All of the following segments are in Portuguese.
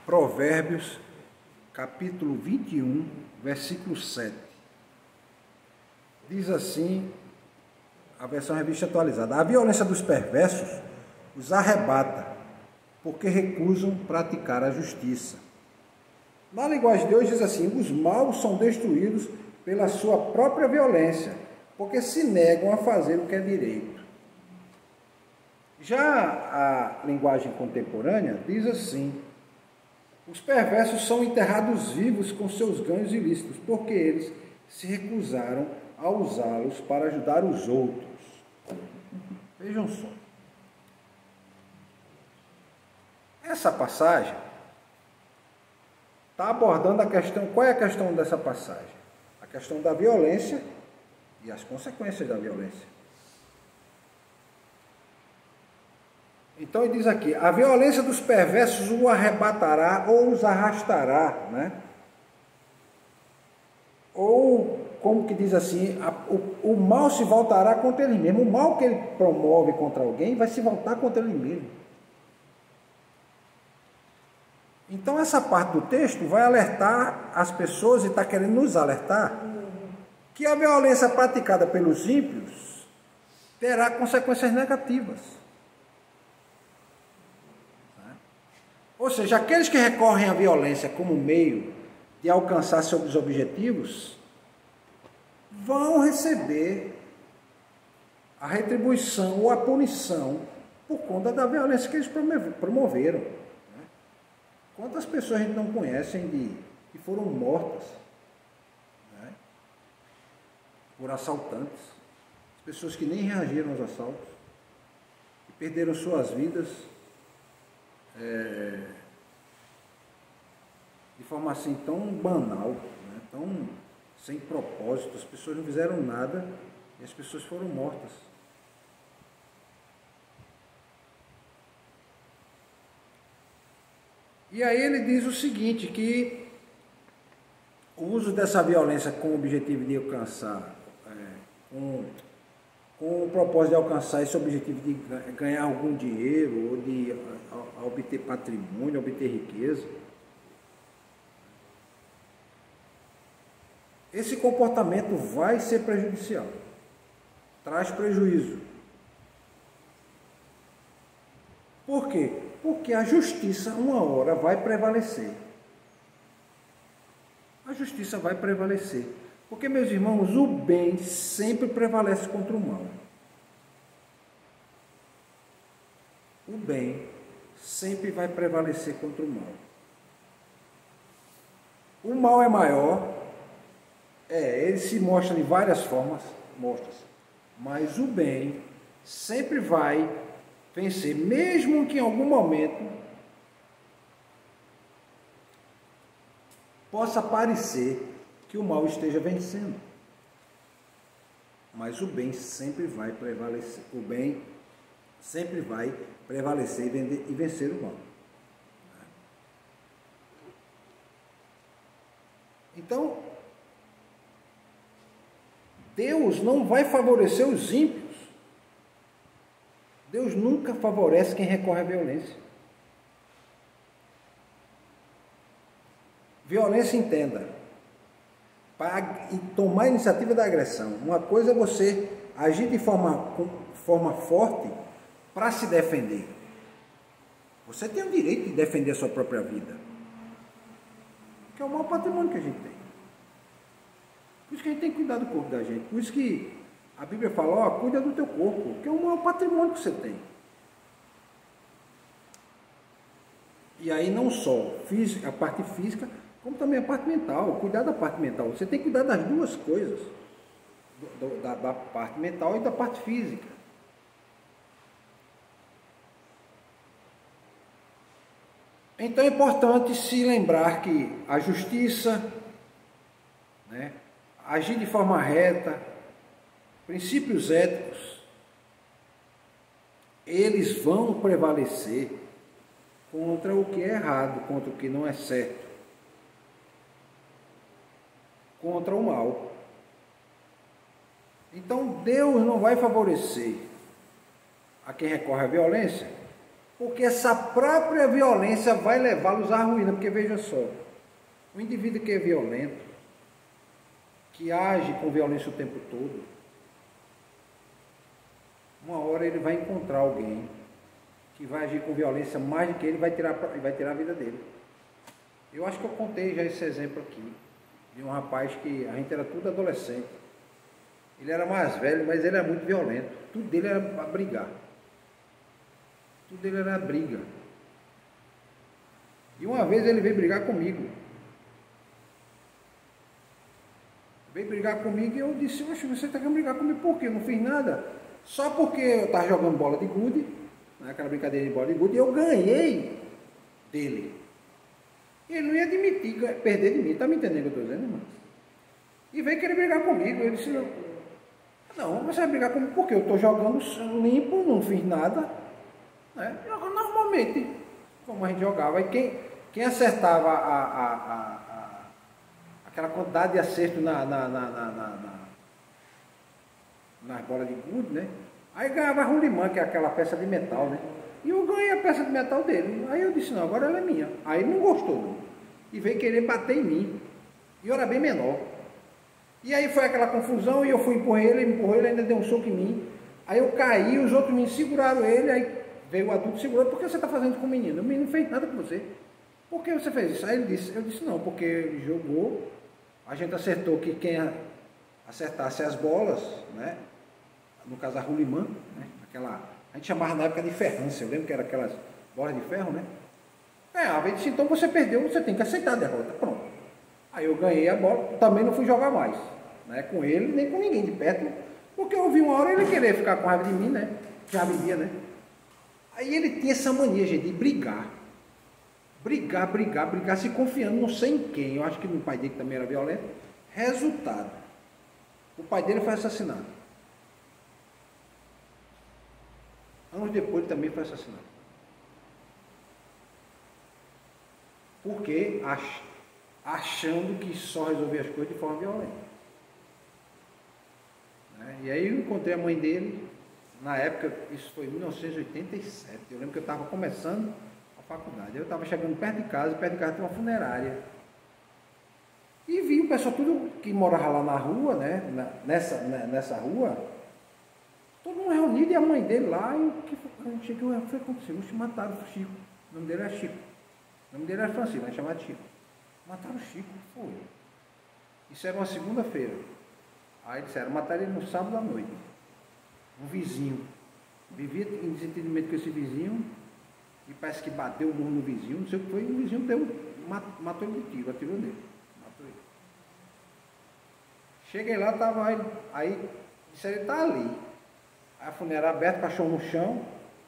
Provérbios, capítulo 21, versículo 7. Diz assim, a versão revista atualizada: a violência dos perversos os arrebata, porque recusam praticar a justiça. Na linguagem de hoje diz assim: os maus são destruídos pela sua própria violência, porque se negam a fazer o que é direito. Já a linguagem contemporânea diz assim: os perversos são enterrados vivos com seus ganhos ilícitos, porque eles se recusaram a usá-los para ajudar os outros. Vejam só. Essa passagem está abordando a questão. Qual é a questão dessa passagem? A questão da violência e as consequências da violência. Então ele diz aqui: a violência dos perversos o arrebatará ou os arrastará, né? Ou, como que diz assim, o mal se voltará contra ele mesmo. O mal que ele promove contra alguém vai se voltar contra ele mesmo. Então essa parte do texto vai alertar as pessoas, e está querendo nos alertar, que a violência praticada pelos ímpios terá consequências negativas. Ou seja, aqueles que recorrem à violência como meio de alcançar seus objetivos vão receber a retribuição ou a punição por conta da violência que eles promoveram. Quantas pessoas a gente não conhece que foram mortas, né, por assaltantes, pessoas que nem reagiram aos assaltos, que perderam suas vidas de forma assim tão banal, né, tão sem propósito. As pessoas não fizeram nada e as pessoas foram mortas. E aí ele diz o seguinte, que o uso dessa violência com o objetivo de alcançar, com o propósito de alcançar esse objetivo de ganhar algum dinheiro, ou de obter patrimônio, obter riqueza, esse comportamento vai ser prejudicial, traz prejuízo. Por quê? Porque a justiça, uma hora, vai prevalecer. A justiça vai prevalecer. Porque, meus irmãos, o bem sempre prevalece contra o mal. O bem sempre vai prevalecer contra o mal. O mal é maior, ele se mostra de várias formas, mas o bem sempre vai vencer, mesmo que em algum momento possa parecer que o mal esteja vencendo. Mas o bem sempre vai prevalecer. O bem sempre vai prevalecer e vencer o mal. Então, Deus não vai favorecer os ímpios. Deus nunca favorece quem recorre à violência. Violência, entenda, para tomar a iniciativa da agressão. Uma coisa é você agir de forma forte para se defender. Você tem o direito de defender a sua própria vida, que é o maior patrimônio que a gente tem. Por isso que a gente tem que cuidar do corpo da gente. Por isso que a Bíblia fala: cuida do teu corpo, que é o maior patrimônio que você tem. E aí não só a parte física, como também a parte mental. Cuidar da parte mental. Você tem que cuidar das duas coisas, da parte mental e da parte física. Então é importante se lembrar que a justiça, né, agir de forma reta, princípios éticos, eles vão prevalecer contra o que é errado, contra o que não é certo, contra o mal. Então Deus não vai favorecer a quem recorre à violência, Porque essa própria violência vai levá-los à ruína. Porque veja só, o indivíduo que é violento, que age com violência o tempo todo, uma hora ele vai encontrar alguém que vai agir com violência mais do que ele, vai tirar a vida dele. Eu acho que eu contei já esse exemplo aqui, de um rapaz que a gente era tudo adolescente. Ele era mais velho, mas ele era muito violento. Tudo dele era para brigar. Tudo dele era briga. E uma vez ele veio brigar comigo. Veio brigar comigo e eu disse, oxe, você está querendo brigar comigo por quê? Eu não fiz nada. Só porque eu estava jogando bola de gude, aquela brincadeira de bola de gude, e eu ganhei dele. E ele não ia admitir perder de mim. Está me entendendo o que eu estou dizendo, irmão? E veio querer brigar comigo. Eu disse, não, você vai brigar comigo porque eu estou jogando limpo, não fiz nada. Né? Jogando normalmente, como a gente jogava. E quem acertava aquela quantidade de acerto nas bolas de gude, né? Aí ganhava rolimã, que é aquela peça de metal, né? E eu ganhei a peça de metal dele. Aí eu disse, não, agora ela é minha. Aí ele não gostou, não. E veio querer bater em mim. E eu era bem menor. E aí foi aquela confusão, e eu fui empurrar ele ainda deu um soco em mim. Aí eu caí, os outros me seguraram ele, aí veio o adulto segurando, por que você está fazendo isso com o menino? O menino não fez nada com você. Por que você fez isso? Aí eu disse, não, porque ele jogou, a gente acertou que quem acertasse as bolas, né? No caso a rolimã, né? A gente chamava na época de ferrância, eu lembro que era aquelas bolas de ferro, né? Ele disse, então você perdeu, você tem que aceitar a derrota, pronto. Aí eu ganhei a bola, também não fui jogar mais, né? Com ele, nem com ninguém de perto, porque eu vi uma hora ele querer ficar com raiva de mim, né? Já vivia, né? Aí ele tinha essa mania, gente, de brigar, se confiando, não sei em quem. Eu acho que o pai dele também era violento. Resultado, o pai dele foi assassinado. Anos depois ele também foi assassinado. Porque achando que só resolvia as coisas de forma violenta. Né? E aí eu encontrei a mãe dele, na época, isso foi em 1987, eu lembro que eu estava começando a faculdade, eu estava chegando perto de casa tinha uma funerária. E vi o pessoal tudo que morava lá na rua, né? nessa rua, todo mundo reunido, e a mãe dele lá, e o que foi acontecido? Mataram o Chico, o nome dele era Chico. O nome dele era Francisco, mas chamado Chico. Mataram o Chico, foi. Isso era uma segunda-feira. Aí disseram, mataram ele no sábado à noite. Um vizinho. Vivia em desentendimento com esse vizinho, e parece que bateu o murro no vizinho, não sei o que foi, e o vizinho matou ele de tiro, atirou nele. Matou ele. Cheguei lá, estava ele, aí disseram, ele está ali. Aí a funerária aberta, caixão no chão,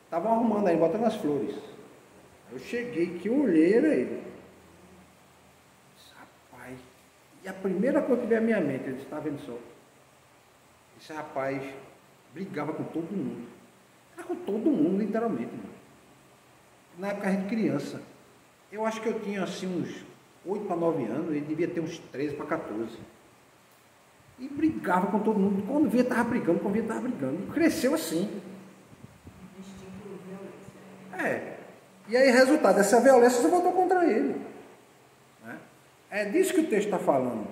estavam arrumando aí, botando as flores. Eu cheguei, que eu olhei, era ele. Rapaz, e a primeira coisa que veio à minha mente, ele disse, está vendo só? Esse rapaz brigava com todo mundo. Era com todo mundo, literalmente. Mano. Na época a gente criança. Eu acho que eu tinha assim uns 8 para 9 anos, ele devia ter uns 13 para 14. E brigava com todo mundo. Quando via, estava brigando, E cresceu assim. E aí, resultado dessa violência, você voltou contra ele. Né? É disso que o texto está falando.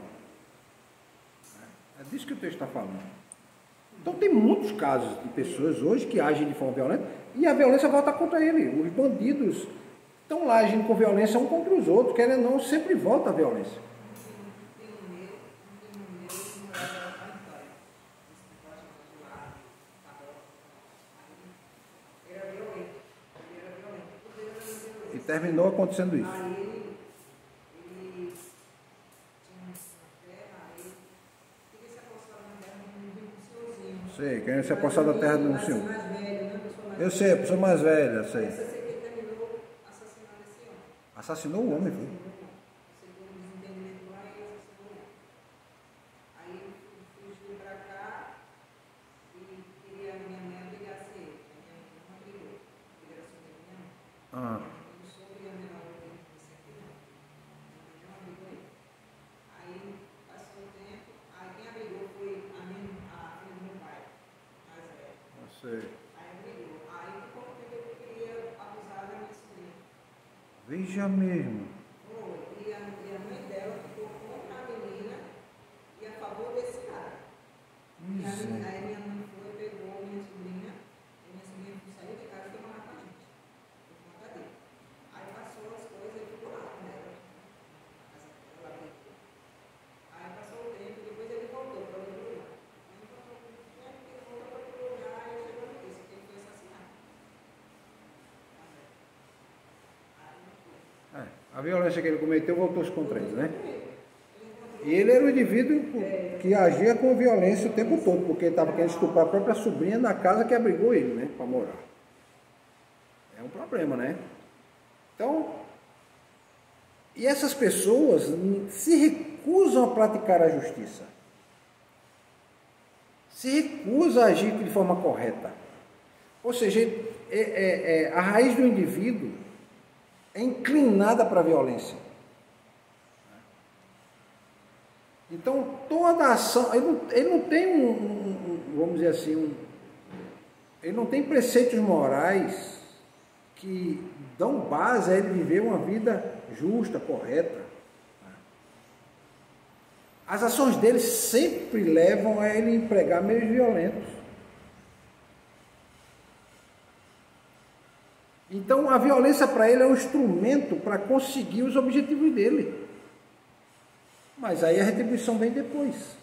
É disso que o texto está falando. Então, tem muitos casos de pessoas hoje que agem de forma violenta e a violência volta contra ele. Os bandidos estão lá agindo com violência um contra os outros, querendo ou não, sempre volta a violência. E terminou acontecendo isso. Aí ele tinha uma terra, aí queria se apostar na terra do senhorzinho. Sei, querendo se apostar da terra do senhor. Mais velho, né? Eu sei, a pessoa mais velha, sei. Essa sei que ele terminou assassinando esse homem. Assassinou o homem, foi? Segundo o desentendimento lá, ele assassinou o homem. Aí ele fugiu pra cá e queria a minha mãe obrigasse ele. A minha mãe não obrigou. Ele era sobre minha mãe. Ah. Aí passou o tempo, aí quem abrigou foi a filha do meu pai, mais velha. Não sei. Aí abrigou. Aí pouco tempo ele queria abusar Veja mesmo. E a mãe dela ficou contra a menina e a favor desse cara. E aí minha mãe foi, pegou minha sobrinha, e minha sobrinha saiu de casa e foi morar com a gente. Por conta dele. Aí passou as coisas e ficou lá com ela. Aí passou o tempo, depois ele voltou para outro lugar. Ele voltou para outro lugar e chegou a notícia que ele foi assassinado. A violência que ele cometeu voltou-se contra ele, né? E ele era um indivíduo que agia com violência o tempo todo, porque ele estava querendo estuprar a própria sobrinha na casa que abrigou ele, né? Para morar. É um problema, né? Então, e essas pessoas se recusam a praticar a justiça. Se recusam a agir de forma correta. Ou seja, a raiz do indivíduo é inclinada para a violência. Então, toda ação, ele não tem vamos dizer assim, ele não tem preceitos morais que dão base a ele viver uma vida justa, correta. As ações dele sempre levam a ele empregar meios violentos. Então, a violência para ele é um instrumento para conseguir os objetivos dele. Mas aí a retribuição vem depois.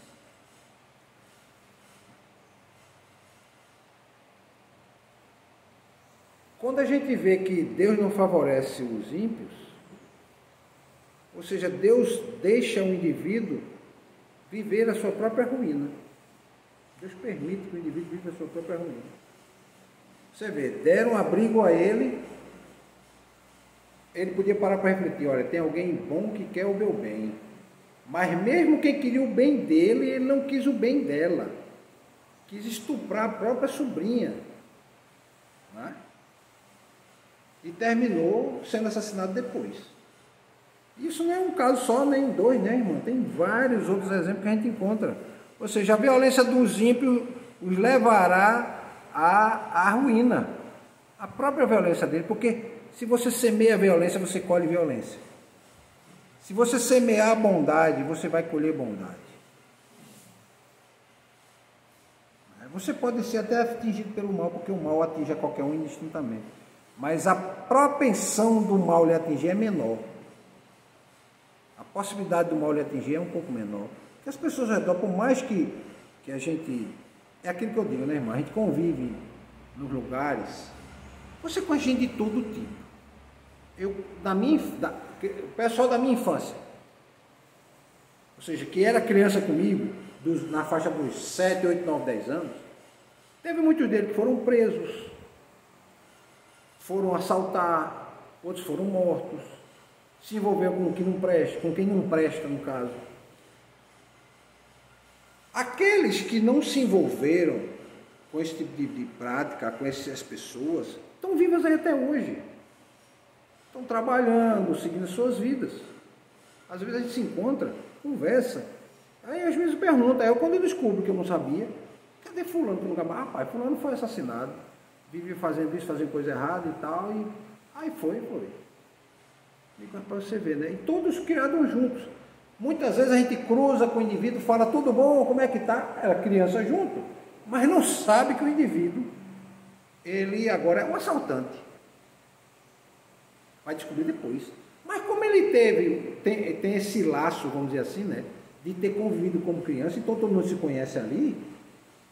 Quando a gente vê que Deus não favorece os ímpios, ou seja, Deus deixa o indivíduo viver a sua própria ruína. Deus permite que o indivíduo viva a sua própria ruína. Você vê, deram abrigo a ele, ele podia parar para refletir, olha, tem alguém bom que quer o meu bem. Mas mesmo quem queria o bem dele, ele não quis o bem dela. Quis estuprar a própria sobrinha. Né? E terminou sendo assassinado depois. Isso não é um caso só, nem dois, né, irmão? Tem vários outros exemplos que a gente encontra. Ou seja, a violência dos ímpios os levará à ruína. A própria violência dele, porque se você semeia a violência, você colhe violência. Se você semear a bondade, você vai colher bondade. Você pode ser até atingido pelo mal, porque o mal atinge a qualquer um indistintamente. Mas a propensão do mal lhe atingir é menor. A possibilidade do mal lhe atingir é um pouco menor. Porque as pessoas ao redor, por mais que a gente... É aquilo que eu digo, né, irmão? A gente convive nos lugares. Você conhece gente de todo tipo. O pessoal da minha infância, ou seja, que era criança comigo, na faixa dos 7, 8, 9, 10 anos, teve muitos deles que foram presos, foram assaltar, outros foram mortos, se envolveram com quem não presta, no caso. Aqueles que não se envolveram com esse tipo de prática, com essas pessoas, estão vivas aí até hoje. Estão trabalhando, seguindo suas vidas. Às vezes a gente se encontra, conversa. Aí às vezes pergunta, quando eu descubro que eu não sabia, cadê fulano? Rapaz, fulano foi assassinado, vive fazendo isso, fazendo coisa errada e tal, e aí foi. E para você ver, né? E todos criados juntos. Muitas vezes a gente cruza com o indivíduo, fala, tudo bom, como é que tá? Era criança junto, mas não sabe que o indivíduo, ele agora é um assaltante. Vai descobrir depois. Mas como ele tem esse laço, vamos dizer assim, né, de ter convivido como criança, então todo mundo se conhece ali,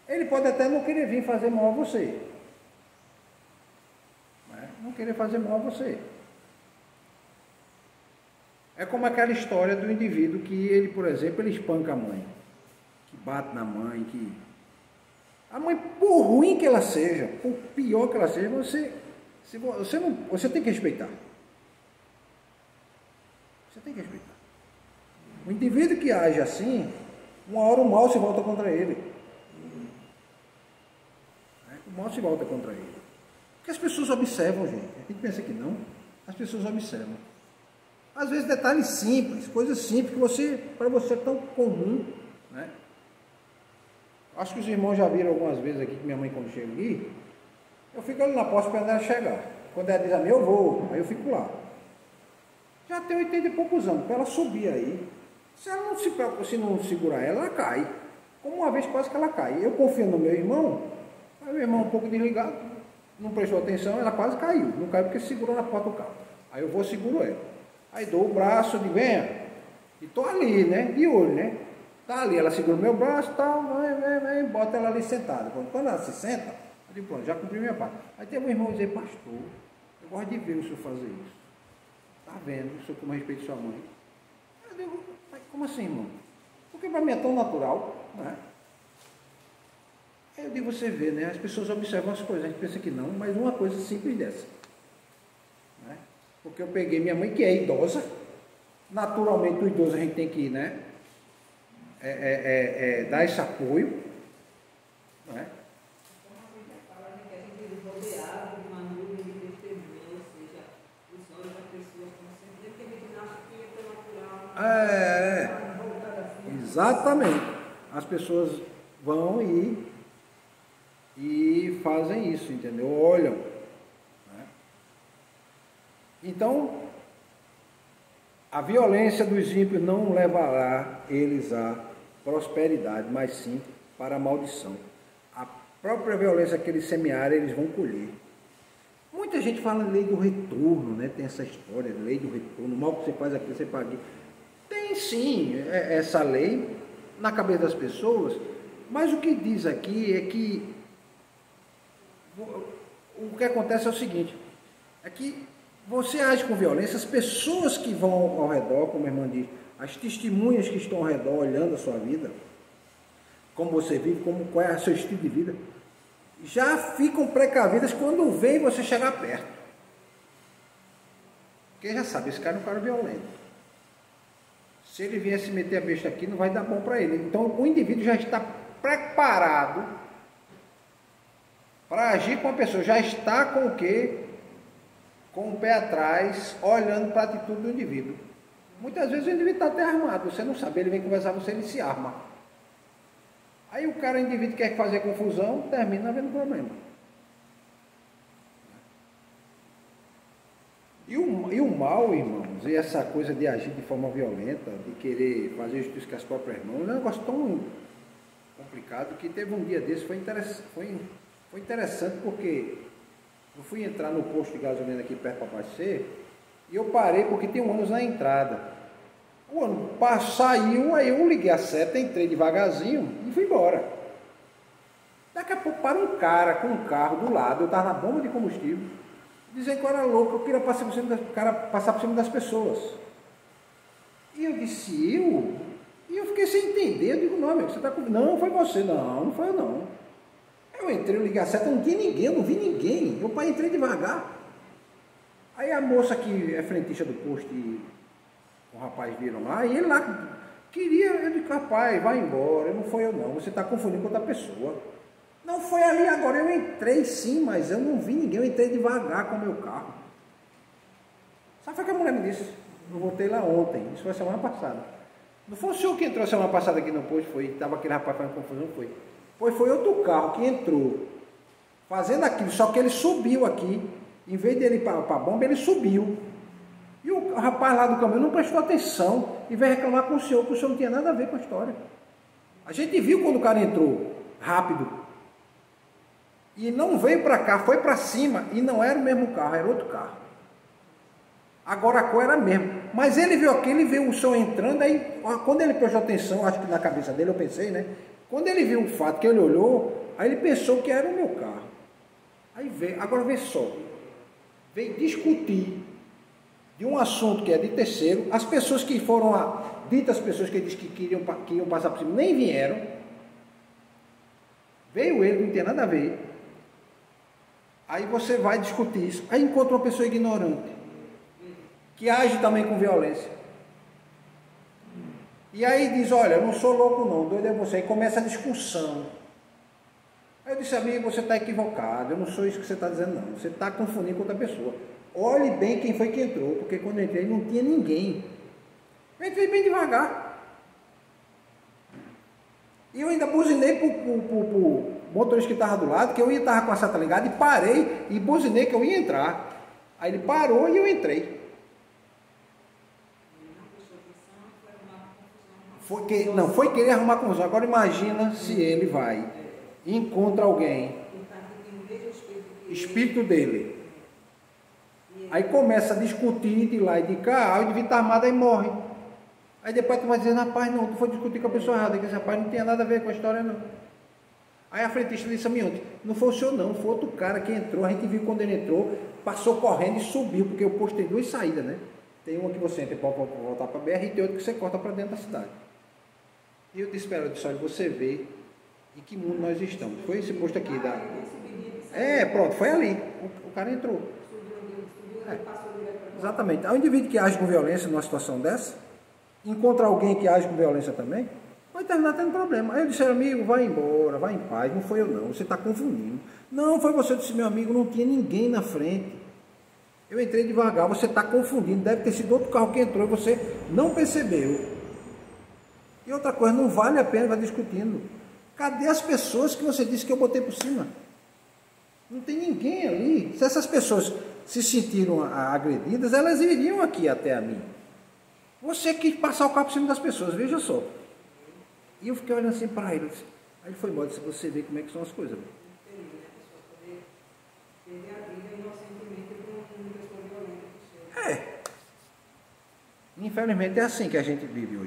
ele pode até não querer vir fazer mal a você. Né? Não querer fazer mal a você. É como aquela história do indivíduo que ele, por exemplo, ele espanca a mãe, que bate na mãe, que... A mãe, por ruim que ela seja, por pior que ela seja, você tem que respeitar. Você tem que respeitar. O indivíduo que age assim, uma hora o mal se volta contra ele. O mal se volta contra ele. Porque as pessoas observam, gente. A gente pensa que não. As pessoas observam. Às vezes detalhes simples, coisas simples que para você é tão comum, né? Acho que os irmãos já viram algumas vezes aqui que minha mãe, quando chega aqui, eu fico ali na porta esperando ela chegar. Quando ela diz a mim, eu vou, aí eu fico lá. já tem 80 e poucos anos, para ela subir aí. Se ela não se preocupa, se não segurar ela cai. Como uma vez quase que ela cai. Eu confio no meu irmão, aí meu irmão um pouco desligado, não prestou atenção, ela quase caiu. Não caiu porque segurou na porta do carro. Aí eu vou seguro ela. Aí dou o braço de venha. E tô ali, né? De olho, né? Tá ali, ela segura o meu braço, tal, vem, bota ela ali sentada. Quando ela se senta, eu digo, pronto, já cumpri minha parte. Aí tem um irmão dizer, pastor, eu gosto de ver o senhor fazer isso. Tá vendo? O senhor como respeita sua mãe. Eu digo, como assim, irmão? Porque para mim é tão natural, né? Aí eu digo, você vê, né? As pessoas observam as coisas, a gente pensa que não, mas uma coisa simples dessa. Né? Porque eu peguei minha mãe, que é idosa, naturalmente o idoso a gente tem que, né? Dar esse apoio, né? Exatamente. As pessoas vão e fazem isso, entendeu? Olham. Né? Então, a violência dos ímpios não levará eles à prosperidade, mas sim para a maldição. A própria violência que eles semearem, eles vão colher. Muita gente fala em lei do retorno, né? Tem essa história, lei do retorno, o mal que você faz aqui, você paga. Tem sim essa lei na cabeça das pessoas, mas o que diz aqui é que o que acontece é o seguinte, é que você age com violência, as pessoas que vão ao redor, como a irmã diz, as testemunhas que estão ao redor olhando a sua vida, como você vive, qual é o seu estilo de vida, já ficam precavidas quando vem você chegar perto. Porque já sabe, esse cara é um cara violento. Se ele vier se meter a besta aqui, não vai dar bom para ele. Então o indivíduo já está preparado para agir com a pessoa, já está com o quê? Com o pé atrás, olhando para a atitude do indivíduo. Muitas vezes o indivíduo está até armado, você não sabe, ele vem conversar com você, ele se arma. Aí o indivíduo quer fazer confusão, termina havendo problema. E o mal, irmãos, e essa coisa de agir de forma violenta, de querer fazer justiça com as próprias mãos, é um negócio tão complicado que teve um dia desse, foi interessante porque eu fui entrar no posto de gasolina aqui perto para abastecer e eu parei porque tem um ônibus na entrada. O ônibus saiu, aí eu liguei a seta, entrei devagarzinho e fui embora. Daqui a pouco para um cara com um carro do lado, eu estava na bomba de combustível, dizendo que eu era louco, eu queria passar por cima das pessoas. E eu disse, E eu fiquei sem entender, eu digo, não, amigo, você está comigo? Não, foi você, não foi eu não. Eu entrei, eu liguei a seta, não tinha ninguém, eu não vi ninguém. Eu entrei devagar. Aí a moça que é frentista do posto e o rapaz viram lá, e ele lá queria, eu disse, rapaz, vai embora, não foi eu não, você está confundindo com outra pessoa. Não foi ali agora, eu entrei sim, mas eu não vi ninguém, eu entrei devagar com o meu carro. Sabe o que a mulher me disse? Eu voltei lá ontem, isso foi semana passada. Não foi o senhor que entrou semana passada aqui no posto, foi, estava aquele rapaz fazendo confusão, foi. Pois foi outro carro que entrou, fazendo aquilo, só que ele subiu aqui, em vez dele ir para a bomba, ele subiu. E o rapaz lá do caminhão não prestou atenção e veio reclamar com o senhor, que o senhor não tinha nada a ver com a história. A gente viu quando o cara entrou, rápido. E não veio para cá, foi para cima, e não era o mesmo carro, era outro carro. Agora a cor era a mesma. Mas ele viu aqui, ele viu o senhor entrando, aí quando ele prestou atenção, acho que na cabeça dele, eu pensei, né? Quando ele viu o fato, que ele olhou, aí ele pensou que era o meu carro. Aí veio, agora vê só, veio discutir de um assunto que é de terceiro, as pessoas que foram lá, ditas pessoas que disse que iam passar por cima, nem vieram. Veio ele, não tem nada a ver. Aí você vai discutir isso, aí encontra uma pessoa ignorante, que age também com violência. E aí diz, olha, eu não sou louco não, doido é você. Aí começa a discussão. Aí eu disse, amigo, você está equivocado, eu não sou isso que você está dizendo não, você está confundindo com outra pessoa. Olhe bem quem foi que entrou, porque quando eu entrei não tinha ninguém. Eu entrei bem devagar. E eu ainda buzinei para o motorista que estava do lado, que eu estava com a seta ligada, e parei e buzinei que eu ia entrar. Aí ele parou e eu entrei. Foi querer arrumar confusão. Agora imagina se ele vai e encontra alguém, espírito dele. Aí começa a discutir de lá e de cá, aí o indivíduo está armado e morre. Aí depois tu vai dizendo, rapaz, não, tu foi discutir com a pessoa errada, que esse rapaz não tinha nada a ver com a história, não. Aí a frentista disse a mim ontem, não foi o senhor não, foi outro cara que entrou, a gente viu quando ele entrou, passou correndo e subiu, porque o posto tem duas saídas, né? Tem uma que você entra para voltar para a BR e tem outra que você corta para dentro da cidade. E eu te espero, eu disse, olha, você vê em que mundo nós estamos. Foi esse posto aqui da... Pronto, foi ali. O cara entrou. Exatamente. Há um indivíduo que age com violência numa situação dessa, encontra alguém que age com violência também, vai terminar tendo problema. Aí eu disse, amigo, vai embora, vai em paz, não foi eu não, você está confundindo. Não, foi você, eu disse, meu amigo, não tinha ninguém na frente. Eu entrei devagar, você está confundindo, deve ter sido outro carro que entrou e você não percebeu. E outra coisa, não vale a pena vai discutindo. Cadê as pessoas que você disse que eu botei por cima? Não tem ninguém ali. Se essas pessoas se sentiram agredidas, elas iriam aqui até a mim. Você quis passar o carro por cima das pessoas, veja só. E eu fiquei olhando assim para ele. Aí ele foi embora, disse, você vê como é que são as coisas. Infelizmente é assim que a gente vive hoje.